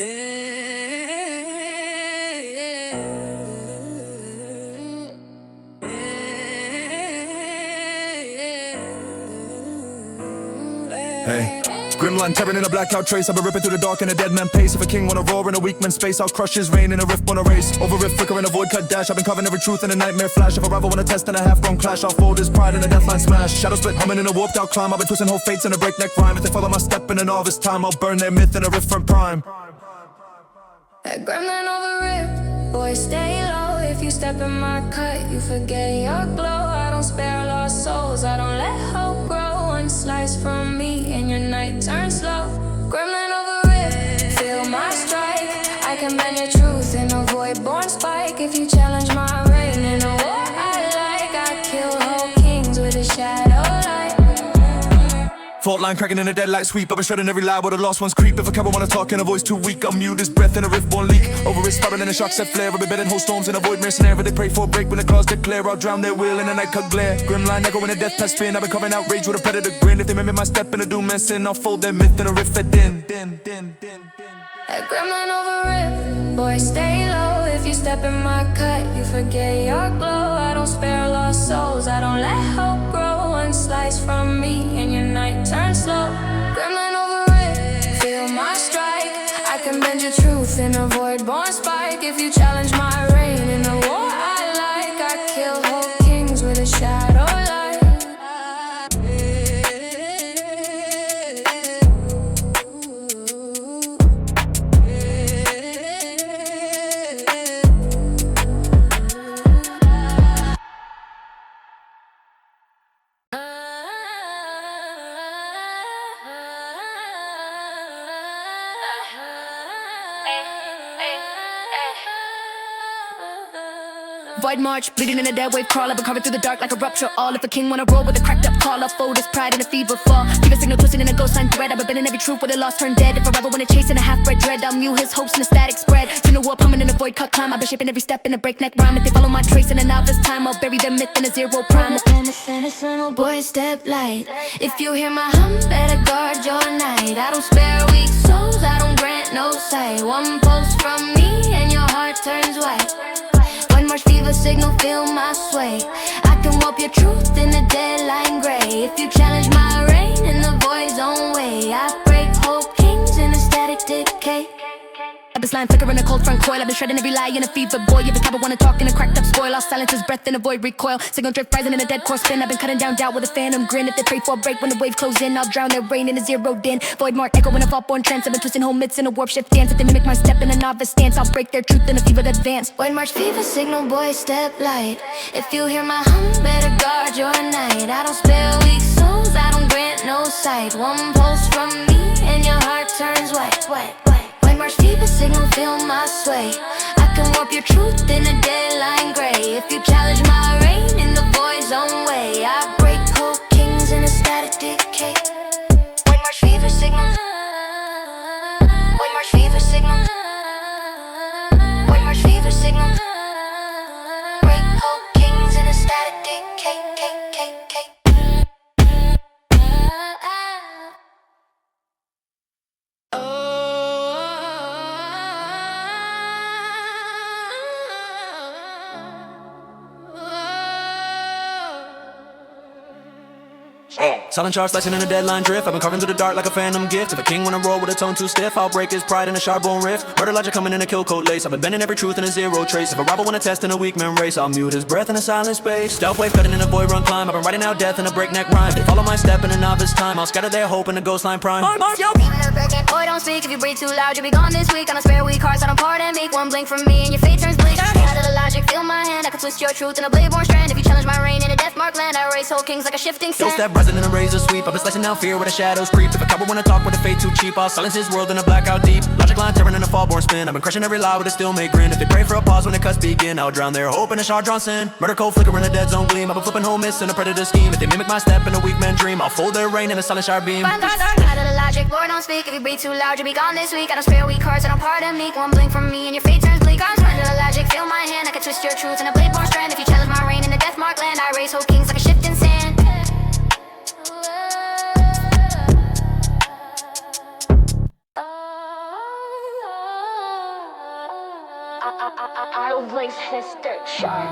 Hey, Grimline tearing in a blackout trace. I've been ripping through the dark in a dead man pace. If a king wanna roar in a weak man's space, I'll crush his reign in a rift on a race. Over rift, flicker in a void, cut dash. I've been covering every truth in a nightmare flash. If a rival wanna test in a half-grown clash, I'll fold his pride in a deathline smash. Shadow split, humming in a warped out climb. I've been twisting whole fates in a breakneck rhyme. If they follow my step in a novice time, I'll burn their myth in a rift from prime. That gremlin over rip, boy stay low. If you step in my cut, you forget your glow. I don't spare lost souls, I don't let hope grow. One slice from me and your night turns slow. Gremlin over rip, feel my strike. I can bend your truth and avoid born spike. If you challenge my reign in a war I like, I kill whole kings with a shadow light. Fault line cracking in a dead light sweep. I've been shredding every lie where the lost ones creep. If a coward wanna talk and a voice too weak, I'll mute his breath in a rift born leak. Over his spiral in a shock set flare. I've been betting whole storms in a void mirror snare. They pray for a break when the clouds get clear. I'll drown their will in a night cut glare. Grimline echo in a death pest spin. I've been covering outrage with a predator grin. If they mimic my step in a doom and sin, I'll fold their myth in a rift at din. That gremlin over rip, boy stay low. If you step in my cut, you forget your glow. I don't spare lost souls, I don't let hope grow. One slice from me and your night turns slow. Gremlin over rip, feel my strike. I can bend your truth and avoid born spike. If you challenge my reign in a war I like, I kill whole kings with a shadow light. Void march, bleeding in a dead wave crawl. I've been carving through the dark like a rupture all. If a king wanna roll with a cracked up call, I'll fold his pride in a fever fall. Give a signal twisting in a ghost line thread. I've been bending every truth with a lost turned dead. If a rival wanna chase in a half-bred dread, I'll mute his hopes in a static spread. Signal warp humming in a void cut climb. I've been shaping every step in a breakneck rhyme. If they follow my trace in a novice time, I'll bury their myth in a zero prime. Innocent boy step light. If you hear my hum, better guard your night. I don't spare weak souls, I don't grant no sight. One pulse from me and your heart turns white. One March fever signal, feel my sway. I can warp your truth in a deadline gray. If you challenge my reign in the void's own way, I break whole kings in a static decay. I've been slime flicker in a cold front coil. I've been shredding every lie in a fever boy. If a coward wanna talk in a cracked up spoil, I'll silence his breath in a void recoil. Signal drift rising in a dead core spin. I've been cutting down doubt with a phantom grin. If they pray for a break when the wave close in, I'll drown their rain in a zero din. Void mark echo in a fault born trance. I've been twisting whole myths in a warp shift dance. If they mimic my step in a novice stance, I'll break their truth in a fevered advance. Void march fever signal, boy step light. If you hear my hum, better guard your night. I don't spare weak souls, I don't grant no sight. One pulse from me and your heart turns white. White march fever signal, feel my sway. I can warp your truth in a deadline gray. If you challenge my reign in the void's own way, I break whole kings in a static decay. White march fever signal. White march fever signal. White march fever signal. Break whole kings in a static decay. Silent charge slicing in a deadline drift. I've been carving through the dark like a phantom gift. If a king wanna roll with a tone too stiff, I'll break his pride in a sharp bone rift. Murder logic coming in a kill coat lace. I've been bending every truth in a zero trace. If a rival wanna test in a weak man race, I'll mute his breath in a silent space. Stealth wave cutting in a void run climb. I've been writing out death in a breakneck rhyme. They follow my step in a novice time, I'll scatter their hope in a ghost line prime. Boy, don't speak if you breathe too loud. You'll be gone this week on a spare weak heart. So don't pardon me. One blink from me and your fate turns bleak. Out of the logic, feel my hand. I can twist your truth in a blade born strand. If you challenge my reign in a death mark land, I erase whole kings like a shifting sand. Step rising in a razor sweep. I've been slicing down fear where the shadows creep. If a coward wanna talk with a fate too cheap, I'll silence his world in a blackout deep. Logic line tearing in a fallborn spin. I've been crushing every lie with a still make grin. If they pray for a pause when the cuts begin, I'll drown their hope in a shard drawn sin. Murder cold flicker in a dead zone gleam. I've been flipping whole myths in a predator scheme. If they mimic my step in a weak man dream, I'll fold their reign in a silent sharp beam. Out of the logic, boy, don't speak if you breathe too loud. You'll be gone this week. I don't spare weak hearts, I don't pardon me. One blink from me and your fate turns bleak. Out of the logic, feel my hand. I can twist your truth in a blade born strand. If you challenge my reign in the death mark land, I erase whole kings like a shifting sand. I'll blaze his dirt sharp.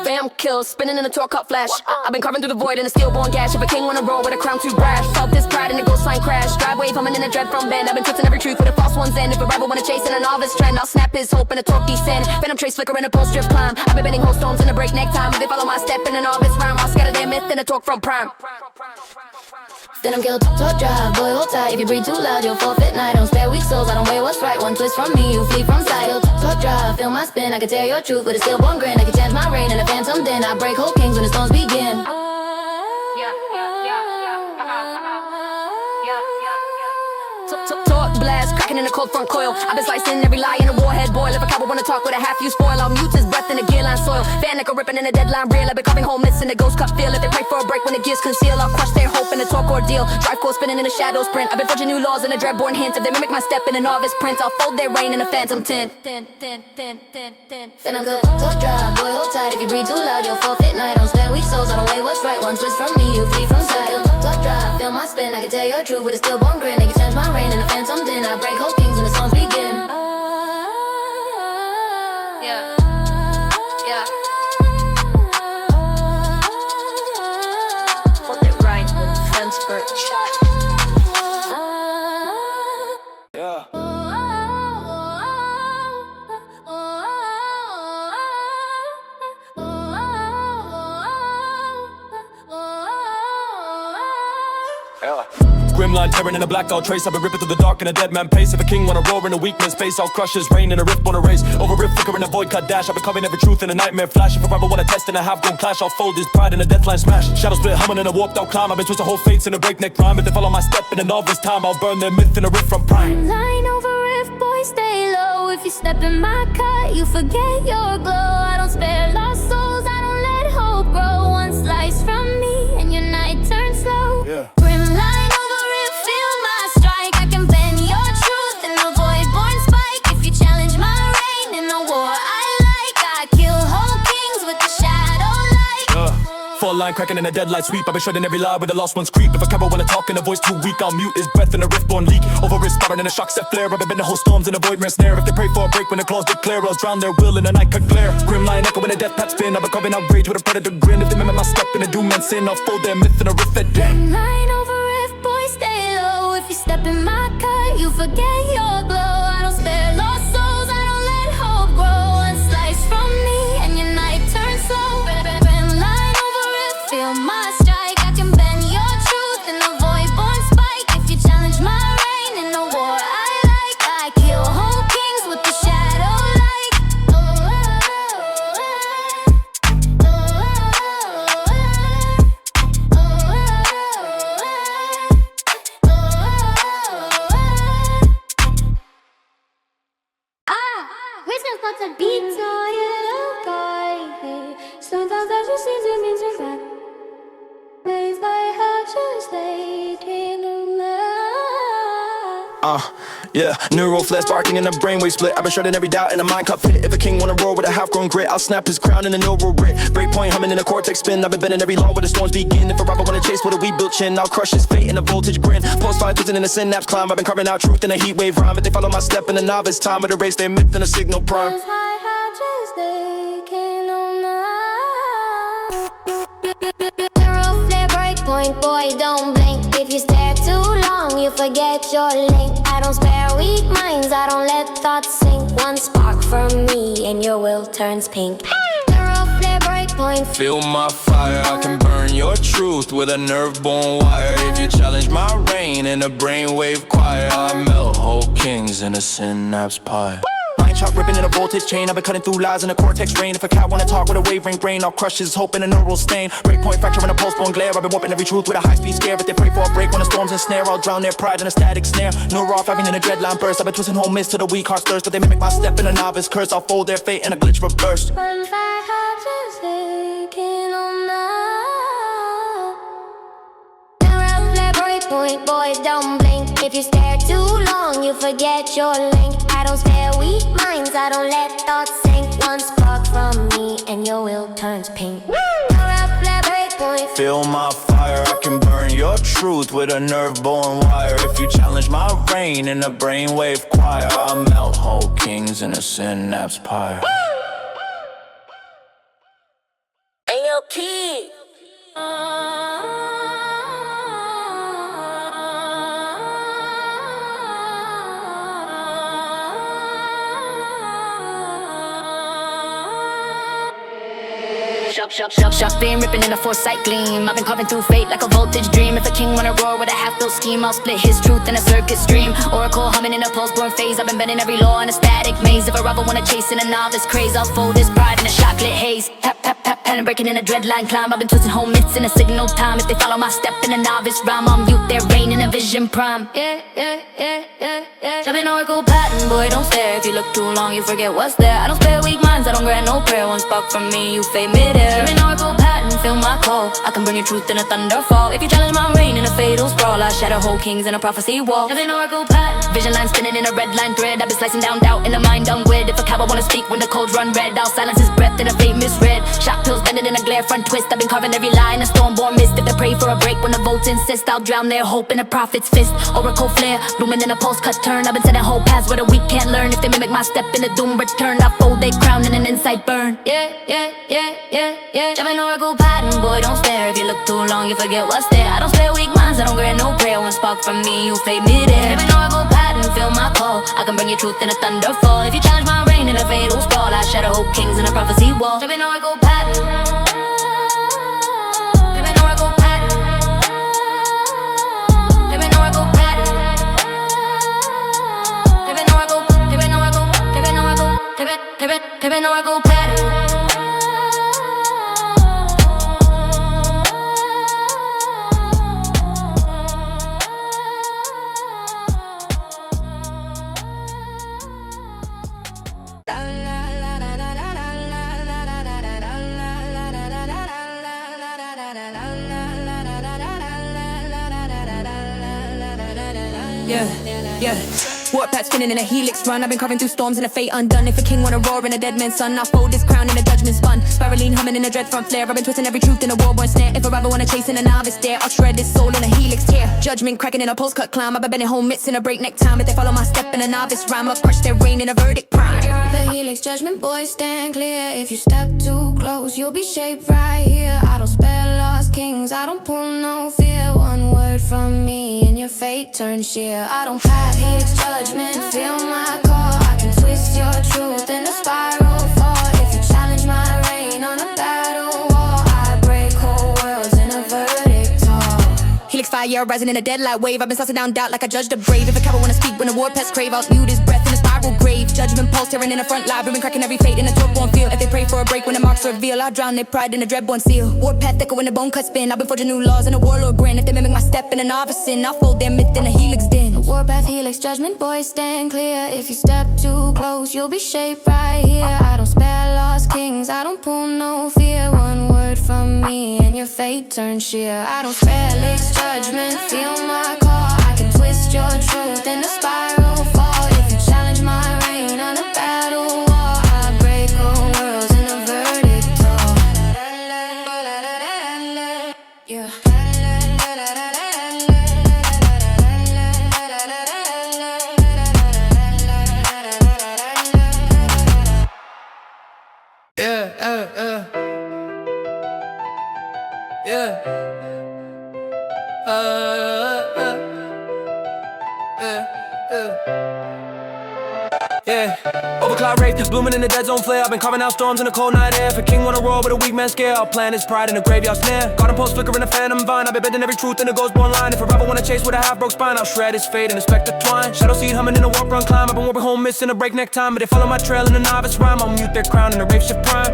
Bam, kill, spinning in a torque cut flash. I've been carving through the void in a stillborn gash. If a king wanna roll with a crown too brash, felt this pride in a ghost line crash. Drive wave, humming in a dread from band. I've been twisting every truth with a false one's end. If a rival wanna chase in a novice trend, I'll snap his hope in a torque descend. Phantom trace flicker in a post drift climb. I've been bending whole storms in a breakneck time. If they follow my step in a novice rhyme, I'll scatter their myth in a torque from prime. Then I'm killed, talk drive, boy hold tight. If you breathe too loud, you'll forfeit night. Don't spare weak souls, I don't weigh what's right. One twist from me, you flee from sight. Talk drive, feel my spin, I can tear your truth with a stillborn grin. I can chance my reign in a phantom den. I break whole kings when the storms begin. Torque blast, cracking in a cold front coil. I've been slicing every lie in a warhead boil. If a cowboy wanna talk with a half you spoil, I'll mute his breath in a gear line soil. Fan nickel ripping in a deadline reel. I've been carving whole myths in a ghost cut feel. If they pray for a break when the gears conceal, I'll crush their hope in a torque ordeal. Drive core spinning in a shadow sprint. I've been forging new laws in a dreadborn hint. If they mimic my step in a novice print, I'll fold their reign in a phantom tint. Then I'm good, talk drive, boy hold tight. If you breathe too loud, you'll forfeit night. Don't spare weak souls, I don't weigh what's right. One twist from me, you flee from sight. Talk drive, feel my spin, I can tell your truth with a stillborn grin. They can change my reign in a phantom den. I break whole kings when the songs begin. Hold it right with fence birch. Grimline tearing in a blackout trace. I've been ripping through the dark in a dead man pace. If a king wanna roar in a weakness space, I'll crush his reign in a rift on a race. Over rift flicker in a void cut dash. I've been covering every truth in a nightmare flash. If a rival wanna test in a half-grown clash, I'll fold his pride in a deathline smash. Shadow split humming in a warped out climb. I've been twisting whole fates in a breakneck rhyme. If they follow my step in a novice time, I'll burn their myth in a rift from prime. Line over riff, boy, stay low. If you step in my cut, you forget your glow. I don't spare lost souls, I don't let hope grow. One slice from me and your night turns slow. Grim line over riff, feel my strike. I can bend your truth in the void born spike. If you challenge my reign in the war I like, I kill whole kings with the shadow light. Full line cracking in a deadlight sweep. I've been shredding every lie with the lost ones creep. If a cowboy wanna talk and a voice too weak, I'll mute his breath in a rift-born leak. Over wrist spiraling in a shock set flare. I've been bending whole storms in a void snare. If they pray for a break when the claws declare, I'll drown their will in a night cut glare. Grim line echo in a death pat spin. I've been carving out rage with a predator grin. If they mimic my step in a doom and sin, I'll fold their myth in a rift that den. Line over riff, boy, stay low. If you step in my cut, you forget your glow. I don't spare lost souls, I don't let hope grow. One slice from me and your night turns slow. Grim line over riff, feel my strike. I can bend your truth in the void born spike. If you challenge my reign in the war I like, I kill whole kings with the shadow light. Wisdom got the beats on you, guy. Sometimes I just see the music back. Plays like how to stay in Yeah, neural flare sparking in a brainwave split. I've been shredding every doubt in a mind cup pit. If a king wanna roar with a half-grown grit, I'll snap his crown in a neural grit. Breakpoint humming in a cortex spin. I've been bending every law where the storms begin. If a rival wanna chase with a weed built chin, I'll crush his fate in a voltage grin. Pulse 5 twisting in a synapse climb. I've been carving out truth in a heat wave rhyme. If they follow my step in a novice time, with a race their myth in a signal prime. Point, boy, don't blink. If you stare too long, you forget your link. I don't spare weak minds, I don't let thoughts sink. One spark from me and your will turns pink. Flare breakpoint. Feel my fire, I can burn your truth with a nerve-born wire. If you challenge my reign in a brainwave choir, I melt whole kings in a synapse pie. Chop ripping in a voltage chain. I've been cutting through lies in a cortex rain. If a cat wanna talk with a wavering brain, I'll crush his hope in a neural stain. Breakpoint fracture in a pulse-born glare. I've been warping every truth with a high-speed scare. If they pray for a break when the storms ensnare, I'll drown their pride in a static snare. Neural thriving in a dreadline burst. I've been twisting whole myths to the weak heart's thirst. But they mimic my step in a novice curse. I'll fold their fate in a glitch reversed. Point, boy, don't blink. If you stare too long, you forget your link. I don't spare weak minds, I don't let thoughts sink. One spark from me and your will turns pink. Flare breakpoint. feel my fire. I can burn your truth with a nerve-born wire. If you challenge my reign in a brainwave choir, I'll melt whole kings in a synapse pyre. Ayo, kid. Shock beam ripping in a foresight gleam. I've been carving through fate like a voltage dream. If a king wanna roar with a half-built scheme, I'll split his truth in a circuit stream. Oracle humming in a pulse-born phase. I've been bending every law in a static maze. If a rival wanna chase in a novice craze, I'll fold his pride in a chocolate haze. Tap, tap, tap, pattern breaking in a dreadline climb. I've been twisting whole myths in a signal time. If they follow my step in a novice rhyme, I'll mute their reign in a vision prime. Jumping oracle pattern, boy, don't stare. If you look too long, you forget what's there. I don't spare weak minds, I don't grant no prayer. One spark from me, you fade mid-air. Jumping oracle pattern, feel my call. I can bring your truth in a thunderfall. If you challenge my reign in a fatal sprawl, I shatter whole kings in a prophecy wall. Jumping oracle pattern, vision line spinning in a red line thread. I've been slicing down doubt in the mind unwed. If a cowboy wanna speak when the codes run red, I'll silence his breath in a fate misread. Shot pills bending in a glare front twist. I've been carving every lie in a storm-born mist. If they pray for a break when the votes insist, I'll drown their hope in a prophet's fist. Oracle flare, blooming in a pulse cut turn. I've been setting whole paths where the weak can't learn. If they mimic my step in a doom return, I fold their crown in an insight burn. Jumping oracle pattern, boy, don't stare. If you look too long, you forget what's there. I don't spare weak minds, I don't grant no prayer. One spark from me, you fade mid-air. Jumping oracle pattern, feel my call. I can bring your truth in a thunderfall. If you challenge my reign in a fatal sprawl, I shatter hope kings in a prophecy wall. Jumping oracle pattern. Jumping oracle pattern. Jumping oracle pattern. Jumping oracle, jumping oracle, jumping oracle, jumping oracle pattern. Yeah. Warpath spinning in a helix run. I've been carving through storms in a fate undone. If a king wanna roar in a dead man's son, I'll fold his crown in a judgment spun. Spiraling, humming in a dread front flare. I've been twisting every truth in a war-born snare. If a rival wanna chase in a novice dare, I'll shred his soul in a helix tear. Judgment cracking in a pulse cut climb. I've been bending home mitts in a breakneck time. If they follow my step in a novice rhyme, I'll crush their reign in a verdict prime. The helix judgment, boy, stand clear. If you step too close, you'll be shaped right here. I don't spare lost kings, I don't pull no fear. One word from me and your fate turns sheer. I don't pass helix judgment, feel my call. I can twist your truth in a spiral fall. If you challenge my reign on a battle wall, I break whole worlds in a verdict hall. Helix fire rising in a dead light wave. I've been sussing down doubt like I judged a brave. If a coward wanna speak when a war pest crave, I'll mute his breath in a spiral grave. Judgment pulse tearing in a front line. I've been cracking every fate in a torp-born field. If they pray for a break when the marks reveal, I'll drown their pride in a dreadborn seal. Warpath echo when the bone cuts spin. I've been forging new laws in a warlord grin. If they mimic my step in a novice sin, I'll fold their myth in a helix den. Warpath, helix, judgment, boy, stand clear. If you step too close, you'll be shaped right here. I don't spare lost kings, I don't pull no fear. One word from me and your fate turns sheer. I don't spare helix judgment, feel my call. I can twist your truth in a spiral fall. If you challenge my reign on a battle wall, I break whole worlds in a verdict hall. Yeah. Overcloud wraith, blooming in the dead zone flare. I've been carving out storms in the cold night air. If a king wanna roar with a weak man scare, I'll plant his pride in a graveyard snare. Garden post flicker in a phantom vine. I've been bending every truth in a ghost-born line. If a rival wanna chase with a half-broke spine, I'll shred his fate in a spectre twine. Shadow seed humming in a warp run climb. I've been warping home miss in a breakneck time. But they follow my trail in a novice rhyme, I'll mute their crown in a rave ship prime.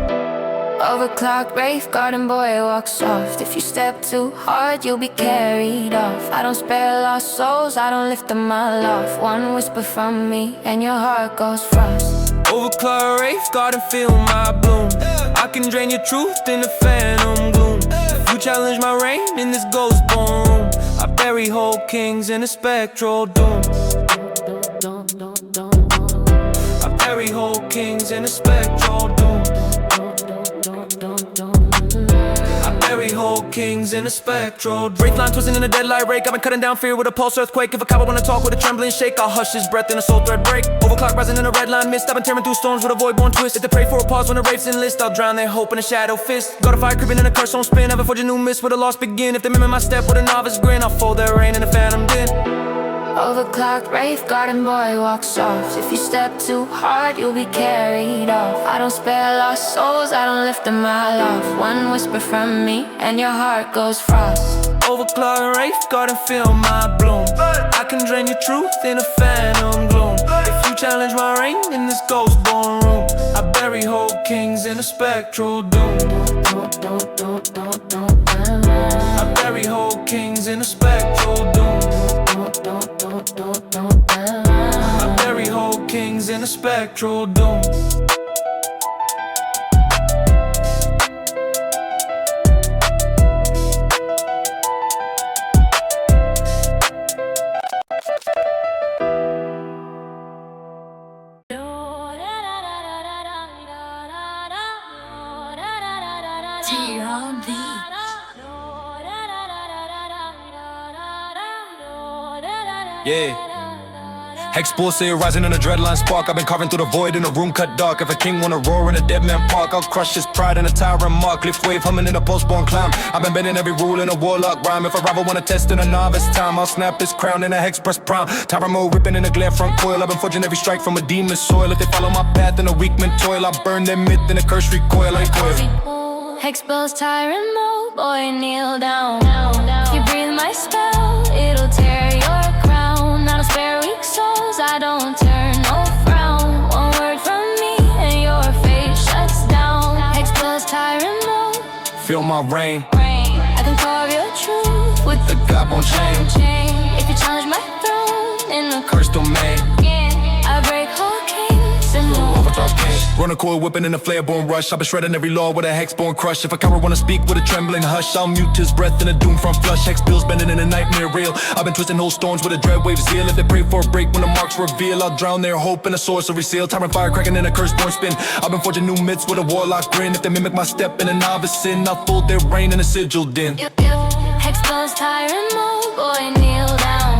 Overclocked rave, garden boy, walk soft. If you step too hard, you'll be carried off. I don't spare lost souls, I don't lift them all off. One whisper from me and your heart goes frost. Overcloud rave, garden feel my bloom. I can drain your truth in the phantom gloom. If you challenge my reign in this ghost-born room, I bury whole kings in a spectral doom. I bury whole kings in a spectral doom. I bury whole kings kings in a spectral. Wraith line twisting in a deadlight rake. I've been cutting down fear with a pulse earthquake. If a cowboy wanna talk with a trembling shake, I'll hush his breath in a soul thread break. Overclock rising in a red line mist. I've been tearing through storms with a void-born twist. If they pray for a pause when the wraiths enlist, I'll drown their hope in a shadow fist. Got a fire creeping in a curse on spin. I've been forging new myths where the lost begin. If they mimic my step with a novice grin, I'll fold their reign in a phantom din. Overclocked Wraith Garden boy walks soft. If you step too hard, you'll be carried off. I don't spare lost souls, I don't lift them all off. One whisper from me and your heart goes frost. Overclocked Wraith Garden, feel my bloom. I can drain your truth in a phantom gloom. If you challenge my reign in this ghost-born room, I bury whole kings in a spectral doom. I bury whole kings in a spectral doom. I bury whole kings in a spectral doom. Yeah. Expose rising in a dreadline spark. I've been carving through the void in a room cut dark. If a king wanna roar in a dead man park, I'll crush his pride in a tyrant mark. Lift wave humming in a postborn climb. I've been bending every rule in a warlock rhyme. If a rival wanna test in a novice time, I'll snap his crown in a hex press prime. Tyrant mode ripping in a glare front coil. I've been forging every strike from a demon's soil. If they follow my path in a weak men toil, I'll burn their myth in a curse recoil like coil. Hex spells tyrant mode, boy kneel down. If you breathe my spell, it'll tear your crown. I don't spare weak souls, I don't turn no frown. One word from me and your fate shuts down. Hex spells tyrant mode, Feel my reign. I can carve your truth with The God-born chain. If you challenge my throne in the Cursed domain. I break whole kings and Overclocked king. Run a coil whipping in a flare-born rush. I've been shredding every law with a hex-born crush. If a coward wanna speak with a trembling hush, I'll mute his breath in a doom from flush. Hex bills bending in a nightmare reel. I've been twisting whole storms with a dread wave zeal. If they pray for a break when the marks reveal, I'll drown their hope in a sorcery seal. Tyrant fire cracking in a curse-born spin. I've been forging new myths with a warlock grin. If they mimic my step in a novice sin, I'll fold their reign in a sigil din. Hex spells tyrant mode, boy kneel down.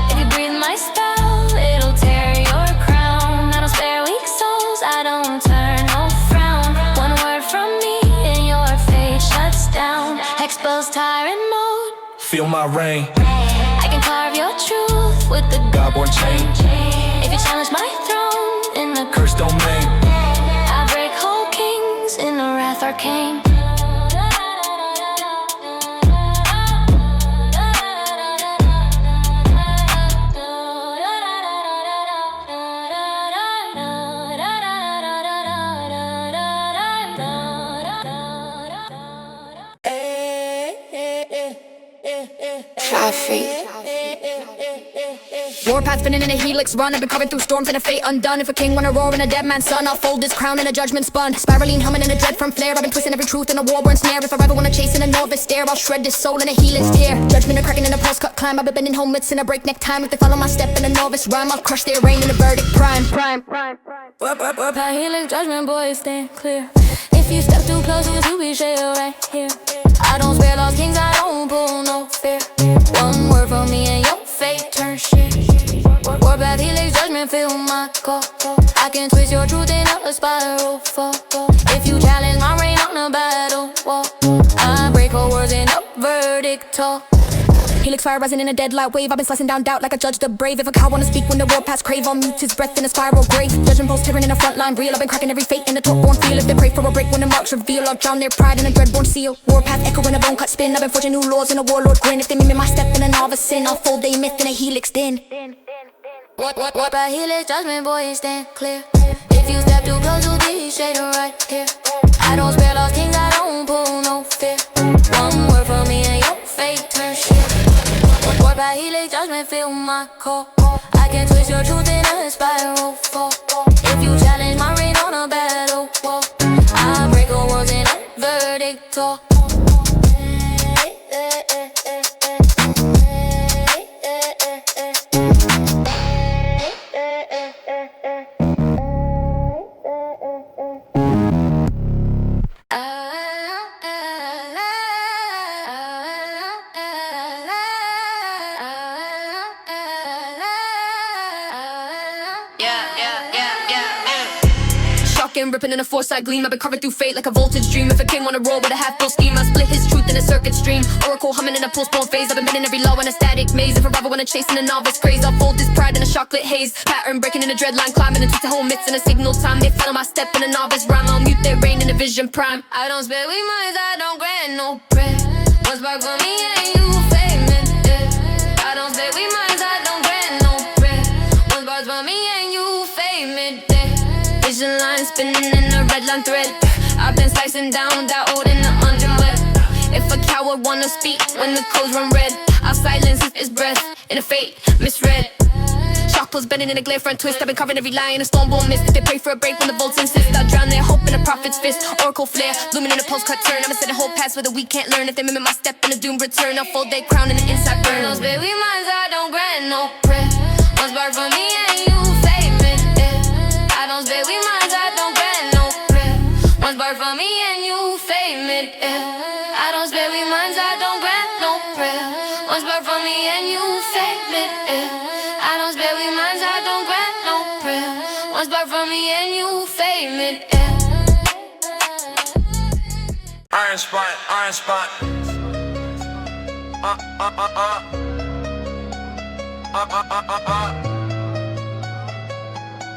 If you breathe my spell, it'll tear your crown. I don't spare weak souls, I don't turn no frown. One word from me and your fate shuts down. Hex spells tyrant mode, Feel my reign. I can carve your truth with the God-born chain. If you challenge my throne in the Cursed domain. I break whole kings in the wrath arcane. Warpath spinning in a helix run. I've been carving through storms and a fate undone. If a king wanna roar in a dead man's son, I'll fold his crown in a judgment spun. Spiraling, humming in a dread from flare. I've been twisting every truth in a war-born snare. If a rival wanna chase in a novice stare, I'll shred this soul in a helix tear. Judgment a cracking in a pulse cut climb. I've been bending home myths in a breakneck time. If they follow my step in a novice rhyme, I'll crush their reign in a verdict prime. Warpath helix judgment, boy stand clear. If you step too close, you'll be shade right here. I don't spare lost kings, I don't pull no fear. One word from me and your fate turn shit. Warpath helix judgment, feel my call. I can twist your truth in a spiral fall. If you challenge my reign on the battle wall, I break whole words in a verdict talk. Helix fire rising in a dead light wave. I've been slicing down doubt like a judge the brave. If a cow wanna speak when the warpath crave, I'll mute his breath in a spiral grave. Judgment post tearing in a front line reel. I've been cracking every fate in a torch-born field. If they pray for a break when the marks reveal, I'll drown their pride in a dread-born seal. Warpath echo in a bone cut spin. I've been forging new laws in a warlord grin. If they mimic my step in a novice sin, I'll fold they myth in a helix din. Warpath helix judgment, boy stand clear. If you step too close, you'll be shade right here. I don't spare lost kings, I don't pull no fear. One word from me and your fate turn shit. Warpath helix judgment, feel my call. I can twist your truth in a spiral fall. If you challenge my reign on a battle wall, I break all words in a verdict talk. ripping in a foresight gleam. I've been carving through fate like a voltage dream. If a king wanna roll with a half-full scheme, I split his truth in a circuit stream. Oracle humming in a postponed phase. I've been bending every law in a static maze. If a rival wanna chase in a novice craze, I'll fold this pride in a chocolate haze. Pattern breaking in a dread line, climbing into whole myths in a signal time. They follow my step in a novice rhyme. I'll mute their reign in a vision prime. I don't spare we minds, I don't grant no prayer. One spark for me and you famous. Yeah. I don't spare we minds, I don't grant no prayer. One spark for me and you famous. Yeah. Vision line spinning in a red line thread. I've been slicing down that old in the underwear. If a coward wanna speak when the codes run red, I'll silence his breath in a fate misread. Shock pulls bending in a glare front twist. I've been covering every lie in a storm won't miss. They pray for a break when the bolts insist. I drown their hope in a prophet's fist. Oracle flare, looming in a post-cut turn. I've been setting whole paths where the weak can't learn. If they mimic my step in a doomed return, I'll fold their crown in the inside burn. Those baby minds, I don't grant no prayer. One spark for me and you famous. Yeah. I don't spare we minds, I don't grant no prayer. One spark for me and you famous. Yeah. I don't spare we minds, I don't grant no prayer. One spark for me and you famous. Yeah. I don't spare we minds, I don't grant no prayer. One spark from me and you famous. Yeah. Iron spot, iron spot.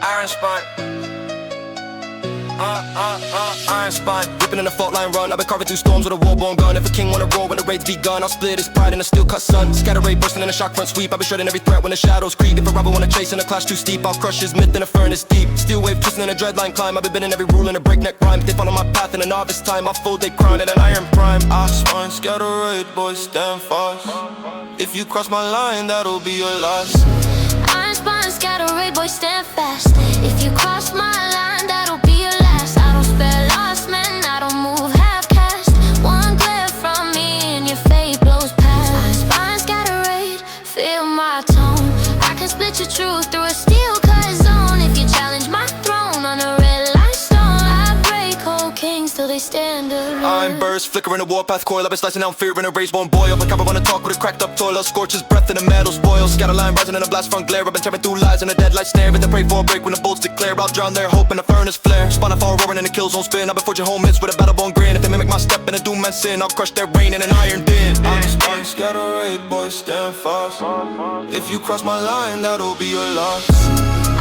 Iron spot. Iron spine, ripping in the fault line run. I've been carving through storms with a war-born gun. If a king wanna roll when the raids begun, I'll split his pride in a steel-cut sun. Scatter ray bursting in a shock front sweep. I've been shredding every threat when the shadows creep. If a robber wanna chase in a clash too steep, I'll crush his myth in a furnace deep. Steel wave twisting in a dreadline climb. I've been bending every rule in a breakneck rhyme. If they follow my path in a novice time, I'll fold they crown in an iron prime. I spine, scatter raid, boys stand fast. If you cross my line, that'll be your loss. Iron spine, scatter raid, boy, stand fast. If you cross my line, that'll be your last. I don't spare lost men, I don't move half-cast. One glare from me and your fate blows past. Iron spine, scatter raid, feel my tone. I can split your truth through a steel-cut zone. If you challenge my throne on a red limestone, I break whole kings till they stand alone. Iron burst, flickering a warpath coil. I've been slicing down fear in a rage won't boil. When cover wanna talk with a cracked up toil, I'll scorch his breath in a metal spoil. Scatter line rising in a blast front glare. I've been tearing through lies in a deadlight snare. If they pray for a break when the bolts declare, I'll drown their hope in a furnace flare. Spawn a fall roaring in a kill zone spin. I've been forging home myths with a battle-born grin. If they mimic my step in a doom and sin, I'll crush their reign in an iron din. I'm spine, scatter raid, boys stand fast. If you cross my line, that'll be your loss.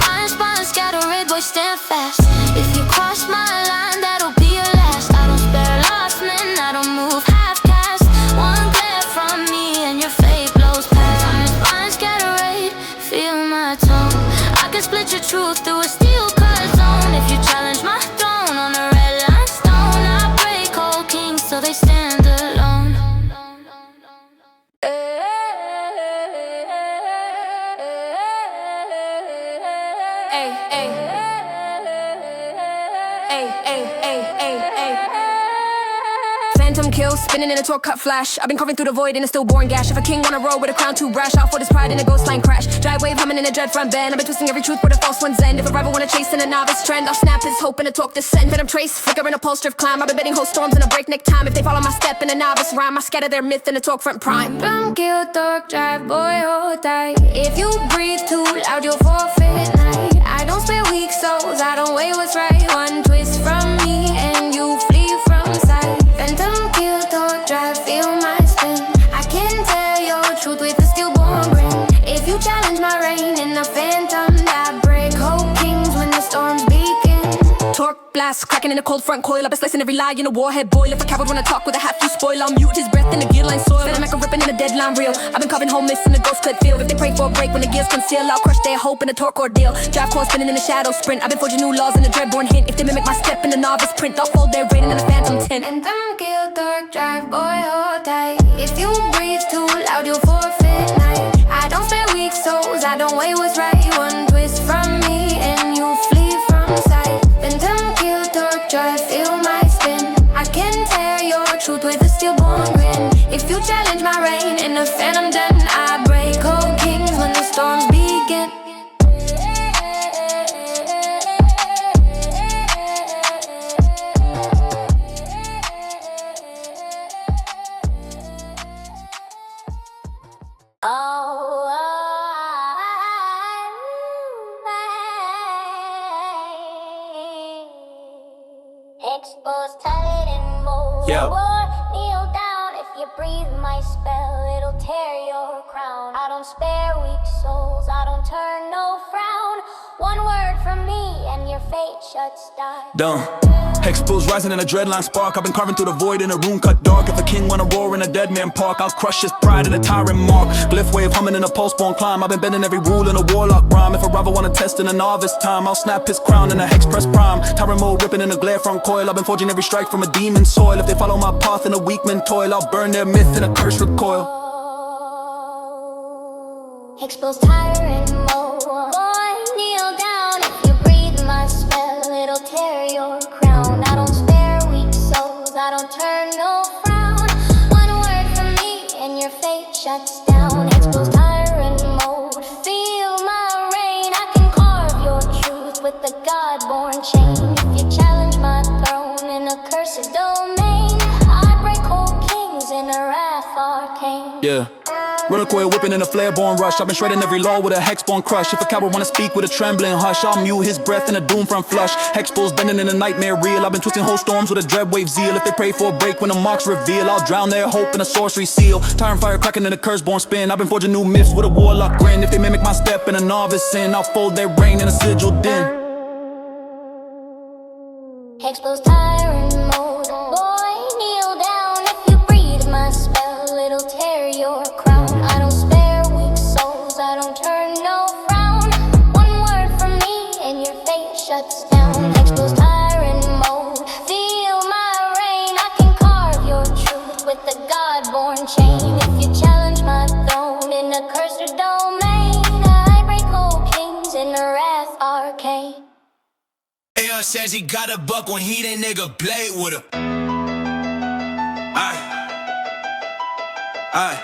Iron spine, scatter raid, boy, stand fast. If you cross my line, that'll be your last. I don't spare lost men, I don't move half-cast. One glare from me and your fate blows past. Iron spine, scatter raid, feel my tone. I can split your truth through a steel-cut zone. If you challenge my throne on a red limestone, I break whole kings till they stand alone. Ay, ay. Ay, ay, ay, ay, ay. Phantom kill, spinning in a torque cut flash. I've been carving through the void in a stillborn gash. If a king wanna roll with a crown too brash, I'll fold his pride in a ghost line crash. Dry wave humming in a dread front bend. I've been twisting every truth where the false ones end. If a rival wanna chase in a novice trend, I'll snap his hope in a torque descent. Venom trace, flicker in a pulse drift climb. I've been betting whole storms in a breakneck time. If they follow my step in a novice rhyme, I scatter their myth in a torque front prime. Don't kill, torque, drive, boy, hold tight. If you breathe too loud, you'll forfeit night. I don't spare weak souls, I don't weigh what's right. One twist from me and you flee from sight. Phantom kill, torque, drive, feel my spin. I can tell your truth with a stillborn grin. If you challenge my reign in the phantom, I break whole kings when the storms begin. Torque blast, cracking in a cold front coil. I've been slicing every lie in a warhead boil. If a coward wanna talk with a half you spoil, I'll mute his breath in a gear line soil. Venom like a ripping in a deadline reel. I've been carving home myths in a ghost cut field. If they pray for a break when the gears conceal, I'll crush their hope in a torque ordeal. Drive core spinning in a shadow sprint. I've been forging new laws in a dreadborn hint. If they mimic my step in the novice print, I'll fold their reign in a phantom tent. Phantom kill, torque, drive, boy, hold tight. If you breathe too loud, you'll forfeit night. I don't spare weak souls, I don't weigh what's right. One twist from me and you flee from sight. Phantom kill, torque, drive, feel my spin. I can tear your truth with a stillborn grin. If you challenge my reign in the phantom den, I break whole kings when the storms begin. Yeah. Boy, kneel down. If you breathe my spell, it'll tear your crown. I don't spare weak souls, I don't turn no frown. One word from me and your fate shuts down. Dumb. Exposed rising in a dreadline spark. I've been carving through the void in a room cut dark. If a king wanna roar in a dead man park, I'll crush his pride in a tyrant mark. Glyph wave humming in a pulse-born climb. I've been bending every rule in a warlock rhyme. If a rival wanna test in a novice time, I'll snap his crown in a hex press prime. Tyrant mode ripping in a glare from coil. I've been forging every strike from a demon soil. If they follow my path in a weak men toil, I'll burn their myth in a curse recoil. Expose tyrant mode. Boy, kneel down. If you breathe my spell, it'll tear your crown. I don't spare weak souls, I don't turn no frown. One word from me and your fate shuts down. Expose tyrant mode. Feel my reign. I can carve your truth with the God-born chain. If you challenge my throne in a cursed domain, I break whole kings in a wrath arcane. Yeah. Recoil whipping in a flare-born rush. I've been shredding every law with a hex-born crush. If a coward wanna speak with a trembling hush, I'll mute his breath in a doom from flush. Hexpoles bending in a nightmare real. I've been twisting whole storms with a dread wave zeal. If they pray for a break when the marks reveal, I'll drown their hope in a sorcery seal. Tyrant fire cracking in a curse-born spin. I've been forging new myths with a warlock grin. If they mimic my step in a novice sin, I'll fold their reign in a sigil din. Expose tyrant mode. Boy, kneel down. If you breathe my spell, it'll tear your crown. I don't spare weak souls, I don't turn no frown. One word from me and your fate shuts down. Expose tyrant mode. Feel my reign. I can carve your truth with the God-born chain. If you challenge my throne in a cursed domain, I break whole kings in a wrath arcane. AR says he got a buck when he that nigga played with her. Aye. Aye.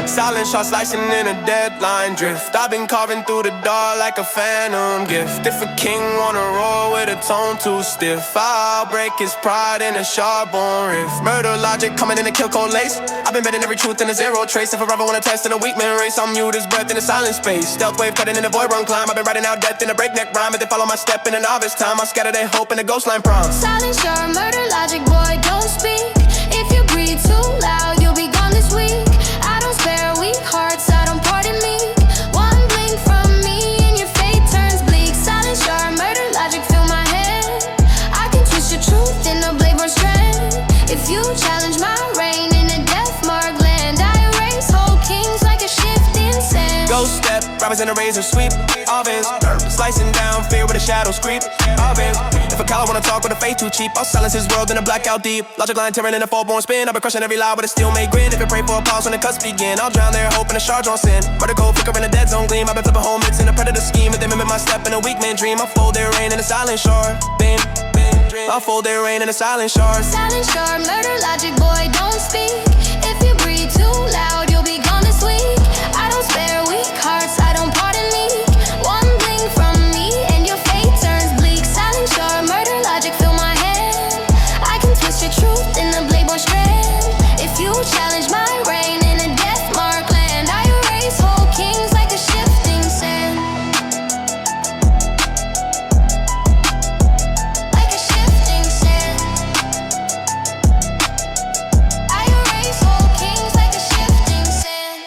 Silent shots slicing in a deadline drift. I've been carving through the dark like a phantom gift. If a king wanna roll with a tone too stiff, I'll break his pride in a sharp-born riff. Murder logic coming in a kill code lace. I've been betting every truth in a zero trace. If a rival wanna test in a weak man race, I'll mute his breath in a silent space. Stealth wave cutting in a void run climb. I've been writing out death in a breakneck rhyme. If they follow my step in a novice time, I'll scatter their hope in a ghost line prom. Silent sure, murder logic, boy, don't speak. If you breathe too loud, you'll be gone this week. I don't spare weak hearts, I don't pardon me. One blink from me and your fate turns bleak. Silent sure, murder logic, fill my head. I can twist your truth in a blade-born strand. If you challenge my reign in a death-marked land, I erase whole kings like a shifting sand. Ghost step, robbers in a razor sweep. Offense, slicing down fear with the shadows creep. Offense, if a coward wanna talk with a faith too cheap, I'll silence his world in a blackout deep. Logic line tearing in a full-born spin. I've been crushing every lie with a steel made grin. If you pray for a pause when the cuts begin, I'll drown their hope in a charge on sin. Murder cold flicker in a dead zone gleam. I've been flipping whole myths in a predator scheme. If they mimic my step in a weak man dream, I'll fold their reign in a silent shore. Bam, bam, dream. I'll fold their reign in a silent shore. Silent sure, murder logic, boy, don't speak. If you breathe too loud, you'll be gone this week. I don't spare weak hearts, I don't pardon me. One blink from me and your fate turns bleak. Silent sure, murder logic, fill my head. I can twist your truth in a blade-born strand. If you challenge my reign in a death-marked land, I erase whole kings like a shifting sand. Like a shifting sand. I erase whole kings like a shifting sand.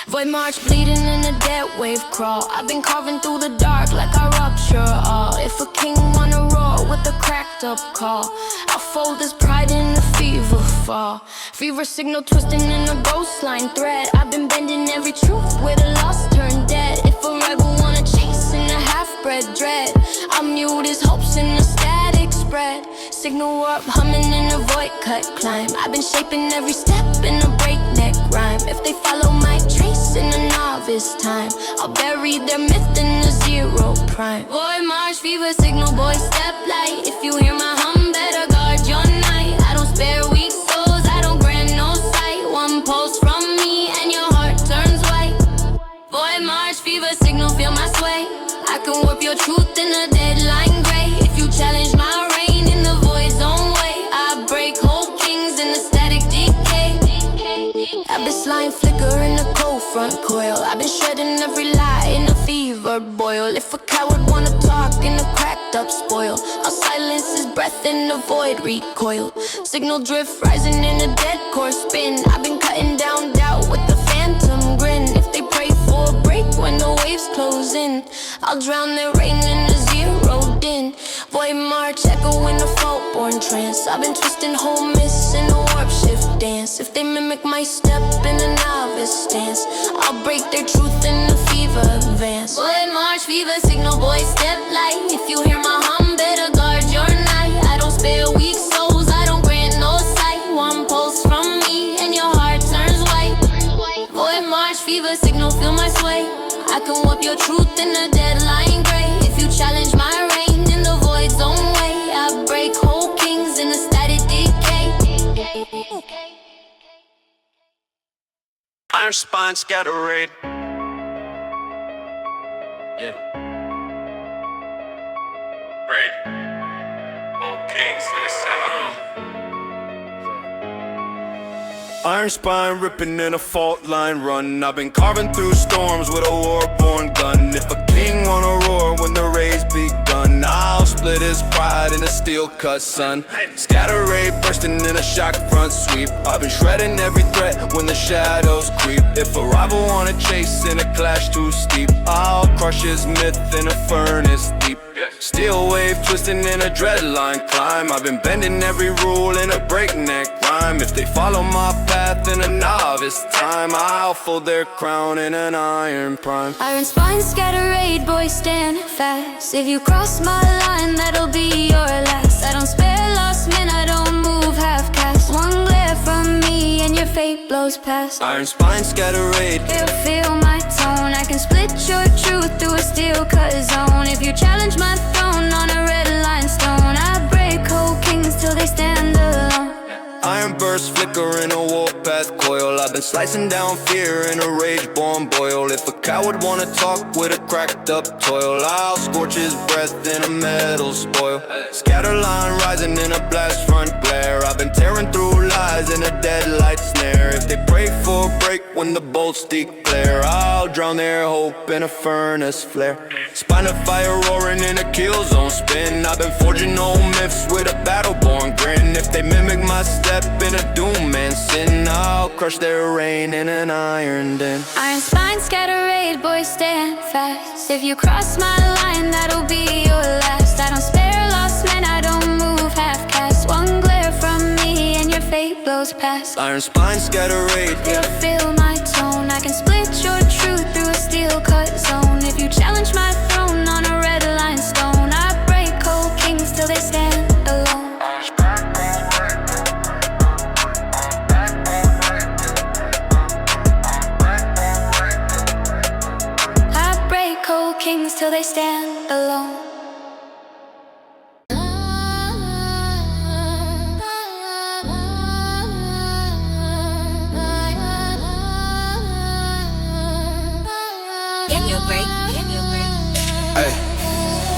Void march bleeding in a dead wave crawl. I've been carving through the dark like I rupture all. If a king wanna roar with a cracked up call, I'll fold his pride in a fever fall. Fever signal twisting in a ghost line thread. I've been bending every truth where the lost turn dead. If a rebel wanna chase in a half-bred dread, I'll mute his hopes in a static spread. Signal warp humming in a void cut climb. I've been shaping every step in a breakneck rhyme. If they follow my trace in a novice time, I'll bury their myth in a zero prime. Boy march, fever signal, boy step light. If you hear my hum, better guard your night. I don't spare weak souls, I don't grant no sight. One pulse from me and your heart turns white. Boy march, fever signal, feel my sway. I can warp your truth in a deadline gray. If you challenge my I've been sliding flicker in the cold front coil. I've been shredding every lie in a fever boil. If a coward wanna talk in a cracked up spoil, I'll silence his breath in the void recoil. Signal drift rising in a dead course spin. I've been cutting down doubt with the phantom grin. If they pray for a break when the waves close in, I'll drown their rain in the zeroed in. Void march echo in a fault-born trance. I've been twisting whole miss in a warp shift dance. If they mimic my step in a novice stance, I'll break their truth in the fever advance. Void march fever signal, boy step light. If you hear my hum, better guard your night. I don't spare weak souls, I don't grant no sight. One pulse from me and your heart turns white. Void march fever signal, feel my sway. I can warp your truth in a deadline gray. If you challenge my reign in the void's own way, I break whole kings in a static decay. Iron spine scatter raid. Yeah. Raid. Whole kings in a static. Iron spine ripping in a fault line run. I've been carving through storms with a war-born gun. If a king wanna roar when the raid's begun, I'll split his pride in a steel-cut sun. Scatter raid bursting in a shock front sweep. I've been shredding every threat when the shadows creep. If a rival wanna chase in a clash too steep, I'll crush his myth in a furnace deep. Steel wave twisting in a dreadline climb. I've been bending every rule in a breakneck rhyme. If they follow my path in a novice time, I'll fold their crown in an iron prime. Iron spine scatter raid, boy stand fast. If you cross my line, that'll be your last. I don't spare lost men, I don't move half-cast. One glare from me and your fate blows past. Iron spine scatter raid. Feel my tone, I can split your truth through a steel cut zone. If you challenge my throne on a red line stone, I break whole kings till they stand alone. Iron burst flicker in a warpath coil. I've been slicing down fear in a rage-born boil. If a coward wanna talk with a cracked up toil, I'll scorch his breath in a metal spoil. Scatter line rising in a blast front glare. I've been tearing through lies in a deadlight snare. If they pray for a break when the bolts declare, I'll drown their hope in a furnace flare. Spine of fire roaring in a kill zone spin. I've been forging old myths with a battle-born grin. If they mimic my step in a doom and sin, I'll crush their reign in an iron den. Iron spine scatter raid, boy stand fast. If you cross my line, that'll be your last. I don't spare lost men, I don't move half-cast. One glare from me and your fate blows past. Iron spine scatter raid. Feel my tone, I can split your truth through a steel cut zone. If you challenge my throne on a red line stone, I break whole kings till they stand alone. Kings till they stand alone.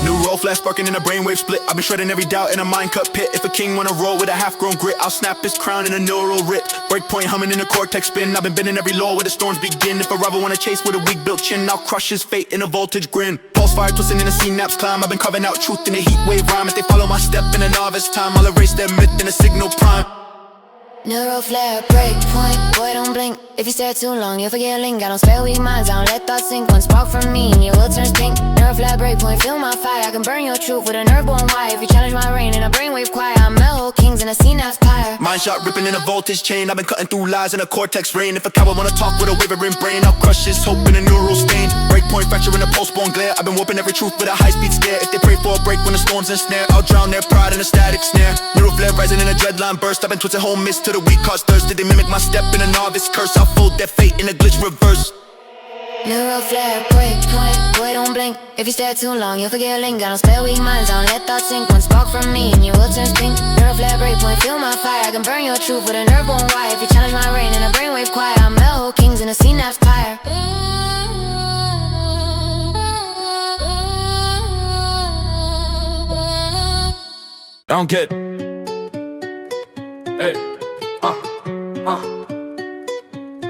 New roll flash sparking in a brainwave split. I've been shredding every doubt in a mind cut pit. If a king wanna roll with a half-grown grit, I'll snap his crown in a neural rip. Breakpoint humming in a cortex spin. I've been bending every law where the storms begin. If a rival wanna chase with a weak built chin, I'll crush his fate in a voltage grin. Pulse fire twisting in a synapse climb. I've been carving out truth in a heat wave rhyme. If they follow my step in a novice time, I'll erase their myth in a signal prime. Neural flare, break point, boy don't blink. If you stare too long, you'll forget a link. I don't spare weak minds, I don't let thoughts sink. One spark from me and your will turns pink. Neural flare, break point, feel my fire. I can burn your truth with a nerve-born wire. If you challenge my reign in a brainwave choir, I'm mellow kings in a synapse pyre. Mind shot ripping in a voltage chain. I've been cutting through lies in a cortex rain. If a coward wanna talk with a wavering brain, I'll crush his hope in a neural stain. Breakpoint fracture in a pulse-born glare. I've been warping every truth with a high-speed scare. If they pray for a break when the storms ensnare, I'll drown their pride in a static snare. Neural flare rising in a dreadline burst. I've been twisting home mist to the weak cause thirst. Did they mimic my step in a novice curse? I'll fold their fate in a glitch reverse. Neural flare, break point, boy don't blink. If you stare too long, you'll forget a link. I don't spare weak minds, I don't let thoughts sink. One spark from me and your will turns pink. Neural flare, break point, feel my fire. I can burn your truth with a nerve-born wire. If you challenge my reign in a brainwave choir, I'm mellow kings in a synapse pyre. I don't get. Hey,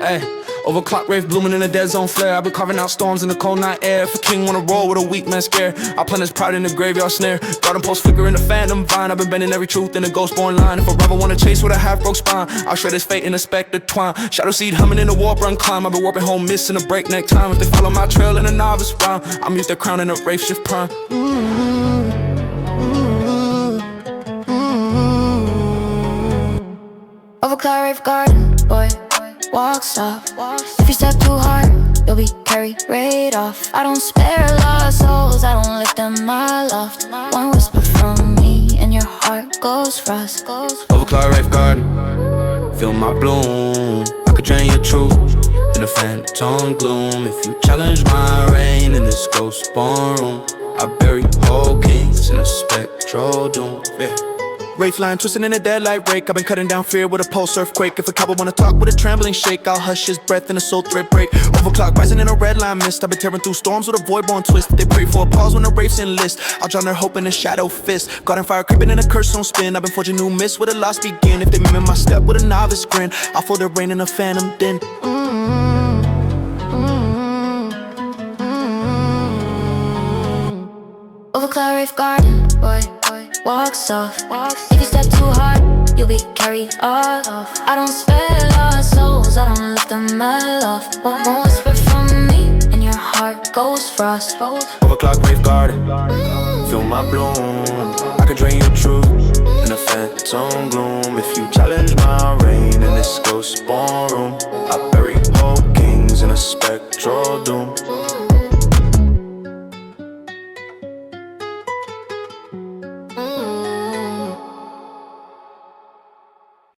Ay. Overclock rave blooming in the dead zone flare. I've been carving out storms in the cold night air. If a king wanna roll with a weak man scared, I'll plant his pride in the graveyard snare. Garden post flicker in the phantom vine. I've been bending every truth in the ghost born line. If a rival wanna chase with a half broke spine, I'll shred his fate in a spectre twine. Shadow seed humming in the warp run climb. I've been warping home missing a breakneck time. If they follow my trail in a novice rhyme, I'll mute their crown in a rave shift prime. Overcloud rave garden, boy, walk soft. If you step too hard, you'll be carried right off. I don't spare lost souls, I don't lift them my loft. One whisper from me and your heart goes frost. Overclock rave garden, feel my bloom. I could drain your truth in a phantom gloom. If you challenge my reign in this ghost born room, I bury whole kings in a spectral doom. Yeah. Wraith line twisting in a deadlight rake. I've been cutting down fear with a pulse earthquake. If a cowboy wanna talk with a trembling shake, I'll hush his breath in a soul thread break. Overclock rising in a red line mist. I've been tearing through storms with a void-born twist. They pray for a pause when the wraiths enlist. I'll drown their hope in a shadow fist. Garden fire creeping in a curse on spin. I've been forging new myths with a lost begin. If they mimic my step with a novice grin, I'll fold their rain in a phantom den. Overcloud rave garden, boy, walk soft. If you step too hard, you'll be carried all off. I don't spare lost souls, I don't lift them aloft. One whisper from me and your heart goes frost. Overclock rave garden, feel my bloom. I could drain your truth in a phantom gloom. If you challenge my reign in this ghost born room, I bury whole kings in a spectral doom.